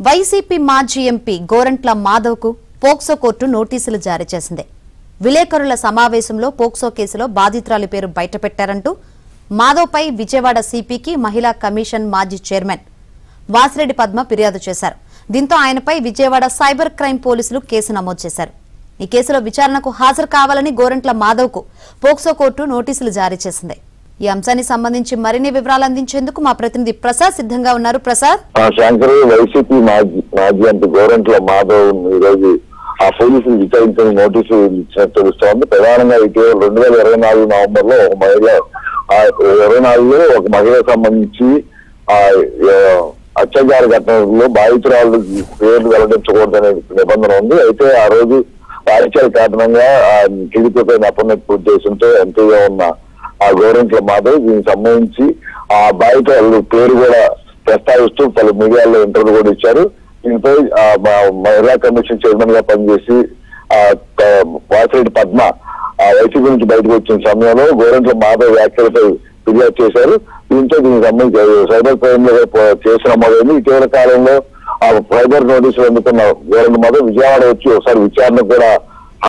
YCP మాజీ MP Gorantla మాధవ్కు POCSO court నోటీసులు జారీ చేసింది. విలేకరుల సమావేశంలో పోక్సో కేసులో బాధితురాలి పేరు బయటపెట్టారంటూ మాధవ్పై విజయవాడ సిపికి మహిళా కమిషన్ మాజీ చైర్మన్ వాసిరెడ్డి పద్మ ఫిర్యాదు చేశారు. దీంతో ఆయనపై విజయవాడ సైబర్ క్రైమ్ పోలీసులు కేసు నమోదు చేశారు. ఈ కేసులో విచారణకు హాజరు కావాలని గోరంట్ల మాధవ్కు పోక్సో కోర్టు నోటీసులు జారీ చేసింది. ఈ అంశానికి సంబంధించి మరిన్ని వివరాలు అందించేందుకు మా ప్రతినిధి ప్రసాద్ సిద్ధంగా ఉన్నారు. ప్రసాద్, శంకర్ వైసీపీ మాజీ ఎంపీ గోరంట్ల మాధవ్ ఈ రోజు ఆ పోలీసులు విచారించిన నోటీసు ఇచ్చినట్టు తెలుస్తోంది. ప్రధానంగా ఇటీవల 2024 నవంబర్లో ఒక మహిళ 24లో ఒక మహిళకు సంబంధించి అత్యాచార ఘటనలో బాధితురాలు పేర్లు వెల్లడించకూడదనే నిబంధన ఉంది. అయితే ఆ రోజు రాజకీయాల కారణంగా టీడీపీపై అపనెట్టు ఉద్దేశంతో ఎంపీగా ఉన్న ఆ గోరంట్ల మాధవ్ దీనికి సంబంధించి ఆ బాధితురాలు పేరు కూడా ప్రస్తావిస్తూ పలు మీడియాలో ఇంటర్వ్యూ కూడా ఇచ్చారు. దీనిపై మహిళా కమిషన్ చైర్మన్ గా పనిచేసి వాసిరెడ్డి పద్మ వైసీపీ నుంచి బయటకు వచ్చిన సమయంలో గోరంట్ల మాధవ్ వ్యాఖ్యలపై ఫిర్యాదు చేశారు. దీంతో దీనికి సంబంధించి సైబర్ క్రైమ్ లో కేసు నమోదైంది. ఇటీవల కాలంలో ఆ సైబర్ నోటీసులు అందుకున్న గోరంట్ల మాధవ్ విజయవాడ వచ్చి ఒకసారి విచారణ కూడా